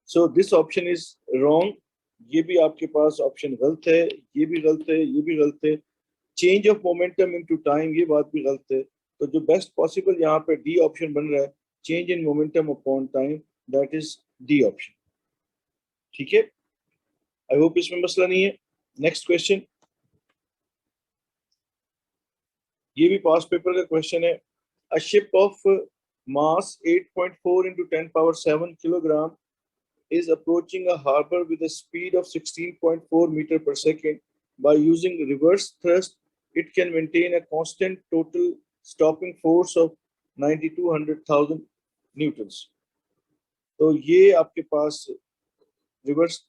So this option is wrong. ये भी आपके पास ऑप्शन गलत है, ये भी गलत है, ये भी गलत है। Change of momentum into time, ये बात भी गलत है। तो जो बेस्ट पॉसिबल यहाँ पे डी ऑप्शन बन रहा है, change in momentum upon time, that is D option. ठीक है, आई होप इसमें मसला नहीं है। नेक्स्ट क्वेश्चन, ये भी पास पेपर का क्वेश्चन है। A ship of mass 8.4 into 10 power 7 kilogram is approaching a harbor with a speed of 16.4 meter per second. By using reverse thrust, it can maintain a constant total stopping force of 9200,000 newtons. तो ये आपके पास reverse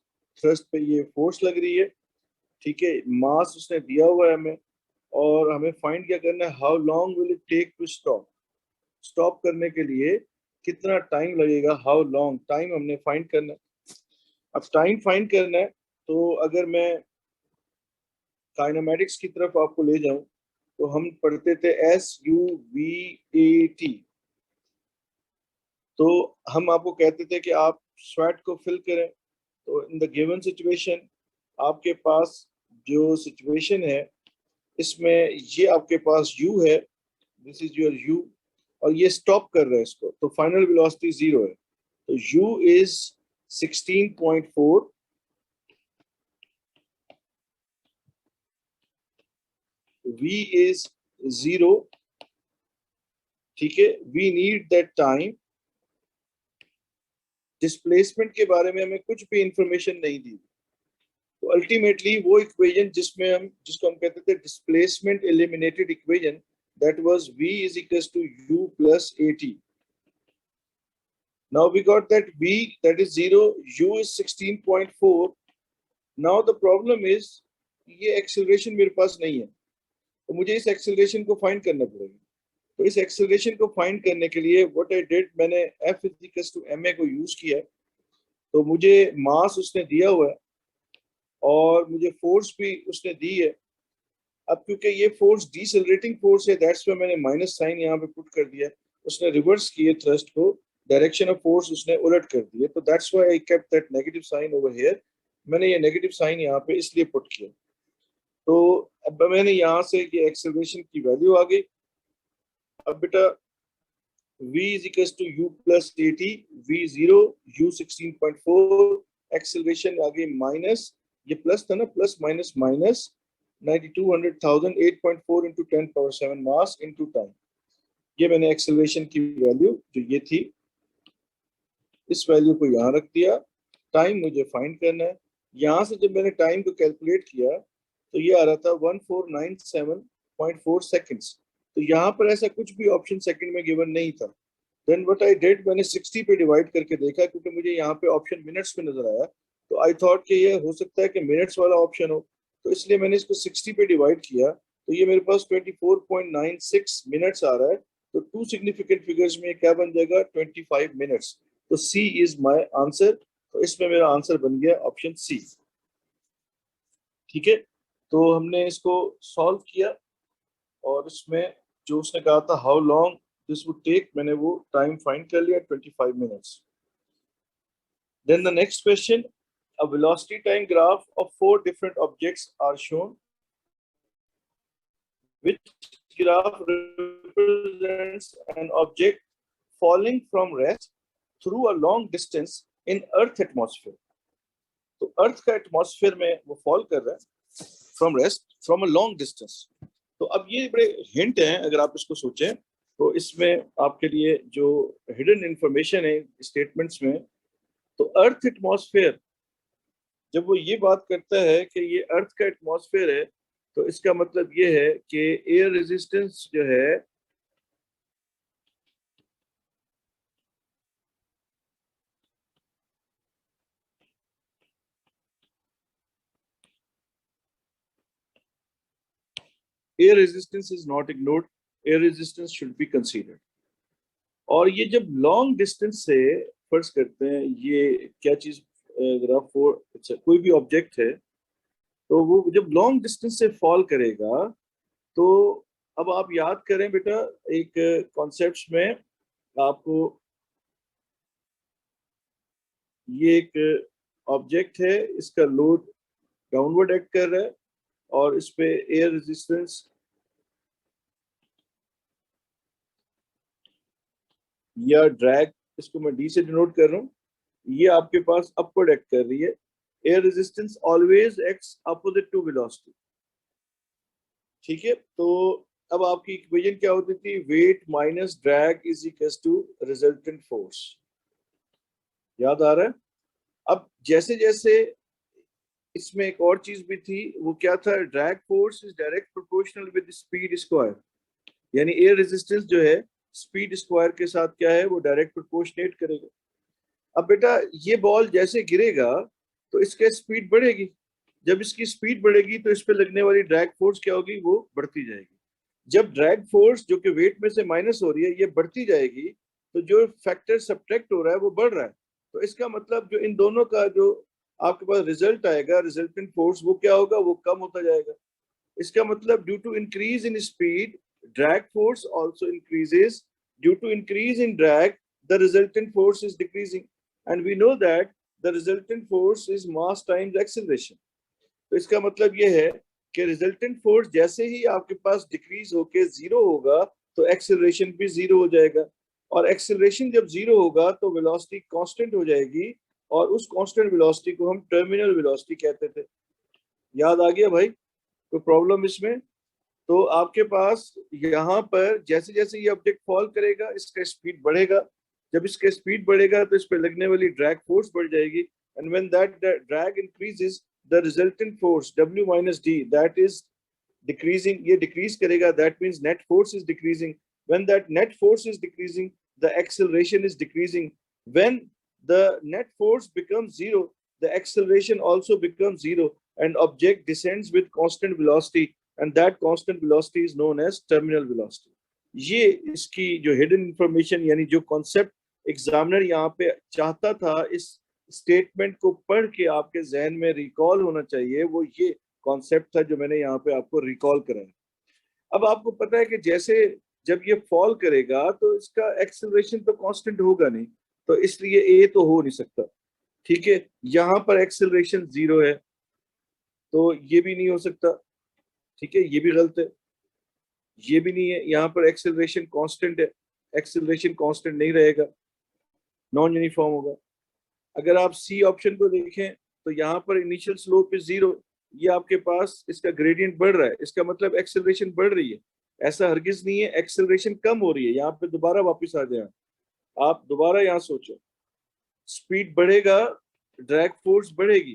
thrust पे ये force लग रही है। ठीक है, मास उसने दिया हुआ है हमें, और हमें फाइंड क्या करना है, how long will it take to stop. Stop करने के लिए कितना टाइम लगेगा, हाउ लॉन्ग टाइम हमने फाइंड करना है। अब टाइम फाइंड करना है, तो अगर मैं काइनेमेटिक्स की तरफ आपको ले जाऊं, तो हम पढ़ते थे SUVAT। तो हम आपको कहते थे कि आप स्वेट को फिल करें। तो इन द गिवन सिचुएशन, आपके पास जो सिचुएशन है, इसमें ये आपके पास U है, दिस इज योर U, और ये स्टॉप कर रहा है इसको, तो फाइनल वेलोसिटी 0 है। तो U इज 16.4, V इज 0। ठीक है, we need that time. Displacement के बारे में हमें कुछ भी इंफॉर्मेशन नहीं दी, तो अल्टीमेटली वो इक्वेशन जिसको हम कहते थे displacement eliminated equation, that was V is equals to U plus AT. Now we got that V, that is 0, U is 16.4. Now the problem is ये एक्सेलरेशन मेरे पास नहीं है, तो मुझे इस एक्सेलरेशन को फाइंड करना पड़ेगा। तो इस एक्सेलरेशन को फाइंड करने के लिए व्हाट आई डिड, मैंने F is equals to ma को यूज किया। तो मुझे मास उसने दिया हुआ है और मुझे फोर्स भी उसने दी है। अब क्योंकि ये फोर्स डिसेलरेटिंग फोर्स है, दैट्स व्हाई मैंने माइनस साइन यहाँ पे पुट कर दिया। उसने रिवर्स किए थ्रस्ट को, डायरेक्शन ऑफ फोर्स उसने उलट कर दिए, तो that's why I kept that negative sign over here. मैंने ये नेगेटिव साइन यहाँ पे इसलिए पुट किया। तो अब मैंने यहाँ से ये एक्सेलरेशन की वैल्यू आ गई। अब बेटा V is equals to U plus AT, V0, U 16.4, acceleration आ गई माइनस, ये प्लस था ना, plus minus minus 9200,000, 8.4 into 10 power 7 मास into टाइम। ये मैंने एक्सेलरेशन की वैल्यू जो ये थी, इस वैल्यू को यहाँ रख दिया। टाइम मुझे फाइंड करना है। यहाँ से जब मैंने टाइम को कैलकुलेट किया, तो ये आ रहा था 1497.4 सेकेंड्स। तो यहाँ पर ऐसा कुछ भी ऑप्शन सेकंड में गिवन नहीं था। देन व्हाट आई डिड, मैंने 60 पे डिवाइड करके देखा, क्योंकि मुझे यहाँ पे ऑप्शन मिनट्स में नजर आया, तो आई थॉट कि ये हो सकता है कि मिनट्स वाला ऑप्शन हो, तो इसलिए मैंने इसको 60 पे डिवाइड किया। तो ये मेरे पास 24.96 मिनट्स आ रहा है। तो टू सिग्निफिकेंट फिगर्स में क्या बन जाएगा, 25 मिनट्स। तो सी इज माई आंसर। तो इसमें मेरा आंसर बन गया ऑप्शन सी। ठीक है, तो हमने इसको सॉल्व किया, और इसमें जो उसने कहा था how long this would take, मैंने वो टाइम फाइंड कर लिया, 25 minutes. Then the next question, a velocity time graph of 4 different objects are shown. Which graph represents an object falling from rest through a long distance in Earth atmosphere? तो अर्थ का atmosphere में वो fall कर रहा है from rest from a long distance. तो अब ये बड़े हिंट हैं, अगर आप इसको सोचें तो इसमें आपके लिए जो हिडन इंफॉर्मेशन है स्टेटमेंट्स में, तो अर्थ एटमॉस्फेयर, जब वो ये बात करता है कि ये अर्थ का एटमॉस्फेयर है, तो इसका मतलब ये है कि एयर रेजिस्टेंस जो है air resistance is not ignored, air resistance should be considered. और ये जब लॉन्ग डिस्टेंस से फर्ज करते हैं, ये क्या चीज, ग्राफ फोर, अच्छा कोई भी ऑब्जेक्ट है, तो वो जब लॉन्ग डिस्टेंस से फॉल करेगा, तो अब आप याद करें बेटा, एक कॉन्सेप्ट्स में आपको, ये एक ऑब्जेक्ट है, इसका लोड डाउनवर्ड एक्ट कर रहा है और इस पे एयर रेजिस्टेंस या ड्रैग, इसको मैं डी से डिनोट कर रहा हूँ, ये आपके पास अपवर्ड एक्ट कर रही है। Air resistance always acts opposite to velocity, ठीक है। तो अब आपकी इक्वेशन क्या होती थी, weight minus drag is equal to resultant force, याद आ रहा है। अब जैसे जैसे इसमें एक और चीज भी थी, वो क्या था, drag force is direct proportional with speed square, यानी एयर रेजिस्टेंस जो है स्पीड स्क्वायर के साथ क्या है, वो डायरेक्ट प्रोपोर्शनेट करेगा। अब बेटा ये बॉल जैसे गिरेगा तो इसका स्पीड बढ़ेगी, जब इसकी स्पीड बढ़ेगी तो इस पे लगने वाली ड्रैग फोर्स क्या होगी, वो बढ़ती जाएगी। जब ड्रैग फोर्स जो कि वेट में से माइनस हो रही है ये बढ़ती जाएगी, तो जो फैक्टर सब्ट्रैक्ट हो रहा है वो बढ़ रहा है। तो इसका मतलब जो इन दोनों का जो आपके पास रिजल्ट आएगा, रिजल्टेंट फोर्स, वो क्या होगा, वो कम होता जाएगा। इसका मतलब due to increase in speed drag force also increases, due to increase in drag the resultant force is decreasing, and we know that the resultant force is mass times acceleration. तो इसका मतलब ये है कि रिजल्टेंट फोर्स जैसे ही आपके पास decrease होके zero होगा, तो एक्सेलरेशन भी जीरो हो जाएगा, और एक्सेलरेशन जब जीरो होगा तो वेलोसिटी कांस्टेंट हो जाएगी, और उस कांस्टेंट वेलोसिटी को हम टर्मिनल वेलोसिटी कहते थे। याद आ गया भाई, कोई प्रॉब्लम इसमें? तो आपके पास यहाँ पर जैसे जैसे ये ऑब्जेक्ट फॉल करेगा इसका स्पीड बढ़ेगा, जब इसका स्पीड बढ़ेगा तो इस पर लगने वाली ड्रैग फोर्स बढ़ जाएगी, and when that drag increases the resultant force W minus D that is decreasing, ये decrease करेगा, that means net force is decreasing. When that net force is decreasing, the acceleration is decreasing. When the net force becomes zero, the acceleration also becomes zero, and object descends with constant velocity, and that constant velocity is known as terminal velocity. ये इसकी जो hidden information, यानी जो concept examiner यहाँ पे चाहता था इस स्टेटमेंट को पढ़ के आपके जहन में रिकॉल होना चाहिए, वो ये कॉन्सेप्ट था जो मैंने यहाँ पे आपको रिकॉल कराया। अब आपको पता है कि जैसे जब ये फॉल करेगा तो इसका एक्सेलरेशन तो कांस्टेंट होगा नहीं, तो इसलिए ए तो हो नहीं सकता, ठीक है। यहाँ पर एक्सेलरेशन जीरो है, तो ये भी नहीं हो सकता, ठीक है, ये भी गलत है, ये भी नहीं है। यहाँ पर एक्सेलरेशन कांस्टेंट है, एक्सेलरेशन कांस्टेंट नहीं रहेगा, नॉन यूनिफॉर्म होगा। अगर आप सी ऑप्शन को देखें तो यहाँ पर इनिशियल स्लोप इज जीरो, ये आपके पास इसका ग्रेडियंट बढ़ रहा है, इसका मतलब एक्सेलरेशन बढ़ रही है। ऐसा हरगिज नहीं है, एक्सेलरेशन कम हो रही है। यहाँ पे दोबारा वापस आ जाए, आप दोबारा यहाँ सोचो, स्पीड बढ़ेगा, ड्रैग फोर्स बढ़ेगी,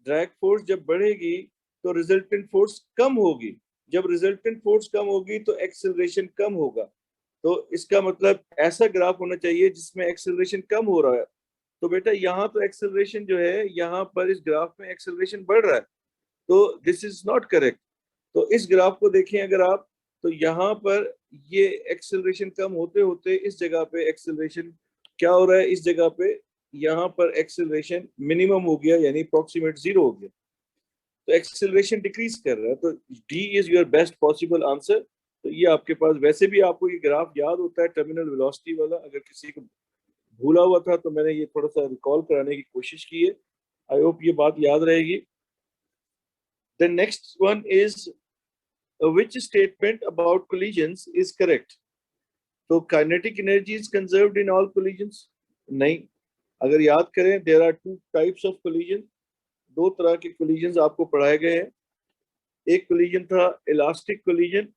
ड्रैग फोर्स जब बढ़ेगी तो रिजल्टेंट फोर्स कम होगी, जब रिजल्टेंट फोर्स कम होगी तो एक्सेलरेशन कम होगा। तो इसका मतलब ऐसा ग्राफ होना चाहिए जिसमें एक्सेलरेशन कम हो रहा है। तो बेटा यहाँ तो एक्सेलरेशन जो है, यहाँ पर इस ग्राफ में एक्सेलरेशन बढ़ रहा है, तो दिस इज नॉट करेक्ट। तो इस ग्राफ को देखें अगर आप, तो यहाँ पर ये एक्सेलरेशन कम होते होते इस जगह पे एक्सेलरेशन क्या हो रहा है, इस जगह पे यहाँ पर एक्सेलरेशन मिनिमम हो गया, यानी अप्रोक्सीमेट जीरो हो गया, तो एक्सेलरेशन डिक्रीज कर रहा है। तो D is your best possible answer. तो ये आपके पास, वैसे भी आपको ये ग्राफ याद होता है टर्मिनल वेलोसिटी वाला, अगर किसी को भूला हुआ था तो मैंने ये थोड़ा सा रिकॉल कराने की कोशिश की है। आई होप ये बात याद रहेगी। The next one is which statement about collisions is correct? तो kinetic energy is conserved in all collisions? नहीं। अगर याद करें, there are two types of collision, दो तरह के collisions आपको पढ़ाए गए हैं। एक collision था इलास्टिक collision,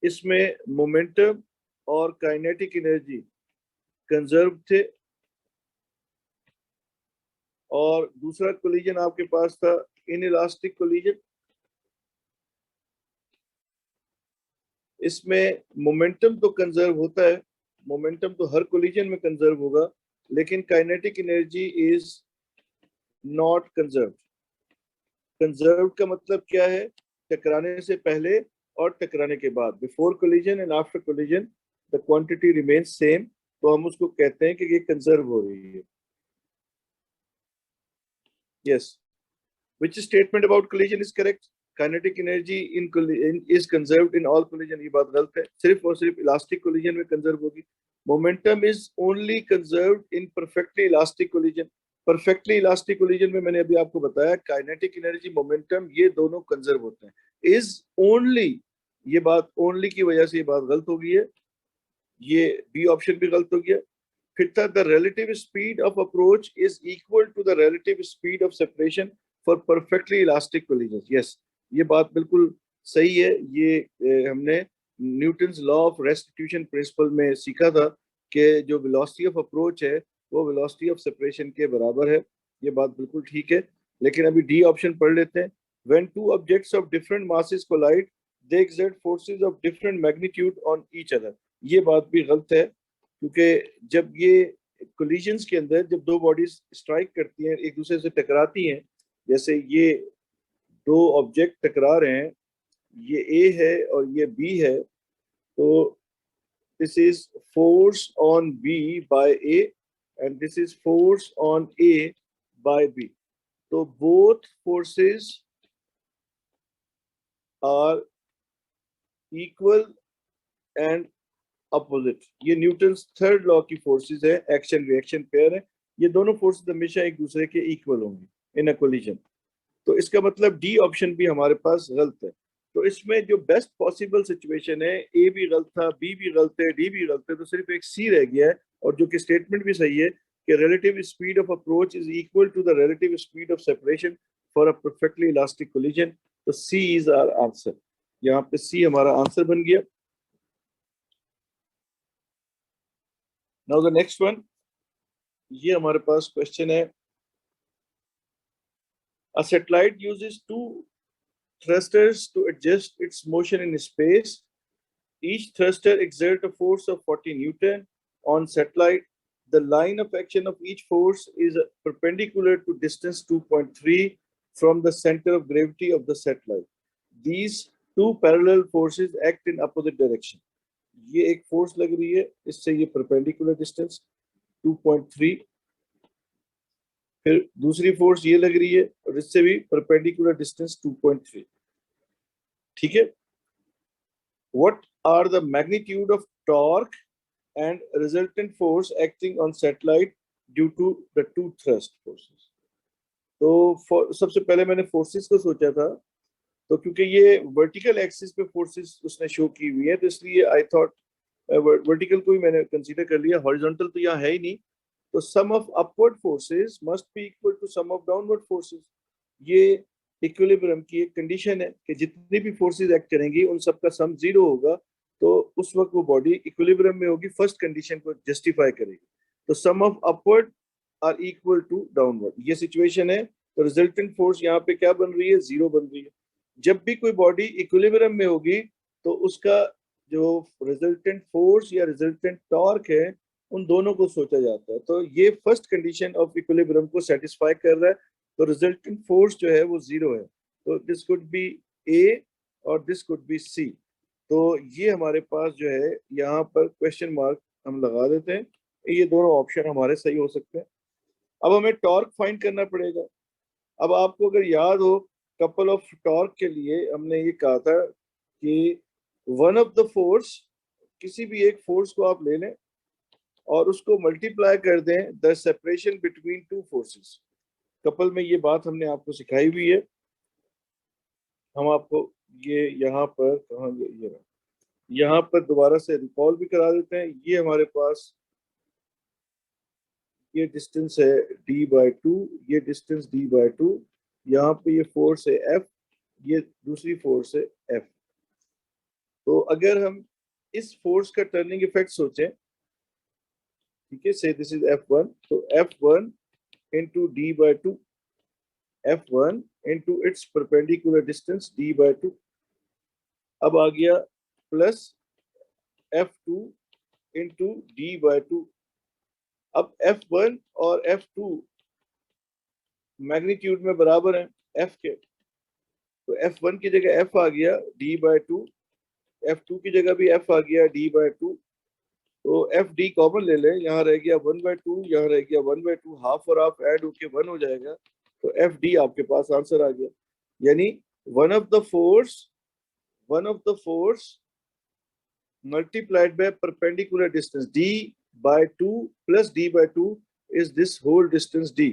इसमें मोमेंटम और काइनेटिक एनर्जी कंजर्व थे, और दूसरा कोलिजन आपके पास था इनइलास्टिक कोलिजन। इसमें मोमेंटम तो कंजर्व होता है, मोमेंटम तो हर कोलिजन में कंजर्व होगा, लेकिन kinetic energy is not conserve. Conserve का मतलब क्या है? टकराने से पहले और टकराने के बाद, before collision and after collision the quantity remains same, तो हम उसको कहते हैं कि ये कंजर्व हो रही है। Yes, which statement about collision is correct? Kinetic energy is conserved in all collision, ये बात गलत है, सिर्फ और सिर्फ इलास्टिक कोलिजन में कंजर्व होगी। Momentum is only conserved in perfectly elastic collision. Perfectly elastic collision में मैंने अभी आपको बताया काइनेटिक एनर्जी मोमेंटम ये दोनों कंजर्व होते हैं। इज ओनली, ये बात ओनली की वजह से ये बात गलत हो गई है, ये बी ऑप्शन भी गलत हो गया। फिर था the relative speed of approach is equal to the relative speed of separation for perfectly elastic collision. Yes, ये बात बिल्कुल सही है। ये हमने Newton's law of restitution principle में सीखा था कि जो वेलोसिटी ऑफ अप्रोच है वो वेलोसिटी ऑफ सेपरेशन के बराबर है। ये बात बिल्कुल ठीक है। लेकिन अभी डी ऑप्शन पढ़ लेते हैं। When two objects of different masses collide they exert forces of different magnitude on each other. ये बात भी गलत है, क्योंकि जब ये कोलिजन्स के अंदर जब दो बॉडीज स्ट्राइक करती हैं, एक दूसरे से टकराती हैं, जैसे ये दो ऑब्जेक्ट टकरा रहे हैं, ये ए है और ये बी है, तो this is force on B by A and this is force on A by B. तो both forces are equal and opposite. ये न्यूटन्स थर्ड लॉ की फोर्सेस है, एक्शन रिएक्शन पेयर है। ये दोनों फोर्सेस हमेशा एक दूसरे के इक्वल होंगे इन अ कोलिजन। तो इसका मतलब डी ऑप्शन भी हमारे पास गलत है। तो इसमें जो बेस्ट पॉसिबल सिचुएशन है, ए भी गलत था, बी भी गलत है, डी भी गलत है, तो सिर्फ एक सी रह गया है, और जो कि स्टेटमेंट भी सही है कि relative speed of approach is equal to the relative speed of separation for a perfectly elastic collision. तो सी इज आवर आंसर। यहाँ पे सी हमारा आंसर बन गया। नाउ द नेक्स्ट वन, ये हमारे पास क्वेश्चन है। A satellite uses two thrusters to adjust its motion in space. Each thruster exerts a force of 40 Newton on satellite. The line of action of each force is perpendicular to distance 2.3 from the center of gravity of the satellite. These two parallel forces act in opposite direction. ये एक force लग रही है, इससे ये perpendicular distance 2.3, फिर दूसरी force ये लग रही है और इससे भी परपेंडिकुलर डिस्टेंस 2.3। ठीक है। What are the magnitude of torque and resultant force acting on satellite due to the two thrust forces. तो सबसे पहले मैंने फोर्सेस को सोचा था, तो क्योंकि ये वर्टिकल एक्सिस पे फोर्सेस उसने शो की हुई है, तो इसलिए आई थॉट वर्टिकल को ही मैंने कंसीडर कर लिया, हॉरिजॉन्टल तो यहाँ है ही नहीं। तो sum of upward forces must be equal to sum of downward forces. ये इक्विलिब्रियम की एक कंडीशन है कि जितनी भी फोर्सेस एक्ट करेंगी उन सबका सम जीरो होगा, तो उस वक्त वो बॉडी इक्विलिब्रियम में होगी, फर्स्ट कंडीशन को जस्टिफाई करेगी। तो sum of upward are equal to downward, ये सिचुएशन है। तो रिजल्टेंट फोर्स यहाँ पे क्या बन रही है? जीरो बन रही है। जब भी कोई बॉडी इक्विलिब्रियम में होगी तो उसका जो रिजल्टेंट फोर्स या रिजल्टेंट टॉर्क है उन दोनों को सोचा जाता है। तो ये फर्स्ट कंडीशन ऑफ इक्विलिब्रियम को सेटिस्फाई कर रहा है, तो रिजल्टेंट फोर्स जो है वो जीरो है। तो दिस कुड बी ए और दिस कुड बी सी। तो ये हमारे पास जो है यहाँ पर क्वेश्चन मार्क हम लगा देते हैं, ये दोनों ऑप्शन हमारे सही हो सकते हैं। अब हमें टॉर्क फाइंड करना पड़ेगा। अब आपको अगर याद हो, कपल ऑफ टॉर्क के लिए हमने ये कहा था कि वन ऑफ द फोर्स, किसी भी एक फोर्स को आप ले लें और उसको मल्टीप्लाई कर दें the separation between two forces. Couple में ये बात हमने आपको सिखाई हुई है। हम आपको ये यहाँ पर कहाँ, ये यहाँ पर दोबारा से रिकॉल भी करा देते हैं। ये हमारे पास ये डिस्टेंस है d/2, ये डिस्टेंस d/2, यहाँ पे ये फोर्स है F, ये दूसरी फोर्स है F। तो अगर हम इस फोर्स का टर्निंग इफेक्ट सोचें, ठीक है, से दिस इज F1, तो F1 into d/2, F1 into its perpendicular distance d/2, अब आ गया प्लस F2 into d/2। अब F1 और F2 मैग्नीट्यूड में बराबर हैं F के, तो F1 की जगह F आ गया d/2, F2 की जगह भी F आ गया d/2, तो एफ डी कॉमन ले लें, यहाँ रह गया 1/2, यहाँ रह गया 1/2, हाफ और हाफ ऐड होके 1 हो जाएगा, तो एफ डी आपके पास आंसर आ गया। यानी one of the force multiplied by perpendicular distance d/2 plus d/2 is this whole distance d,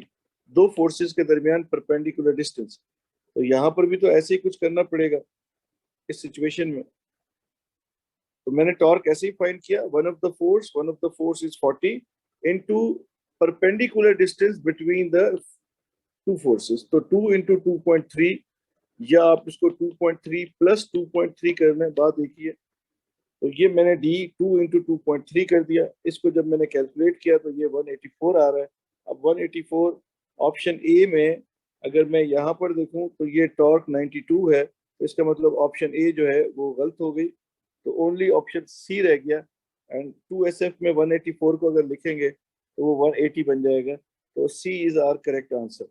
दो फोर्सेस के दरमियान परपेंडिकुलर डिस्टेंस। तो यहाँ पर भी तो ऐसे ही कुछ करना पड़ेगा इस सिचुएशन में। तो मैंने टॉर्क ऐसे ही फाइंड किया, one of the force is 40 into perpendicular distance between the two forces, तो 2 into 2.3, या आप इसको 2.3 प्लस 2.3 कर लें, बात एक ही है। तो ये मैंने डी 2 into 2.3 कर दिया, इसको जब मैंने कैलकुलेट किया तो ये 184 आ रहा है। अब 184 ऑप्शन ए में अगर मैं यहाँ पर देखूं तो ये टॉर्क 92 है, तो इसका मतलब ऑप्शन ए जो है वो गलत हो गई, तो ओनली ऑप्शन सी रह गया। एंड 2SF में 184 को अगर लिखेंगे तो वो 180 बन जाएगा, तो C is our correct answer.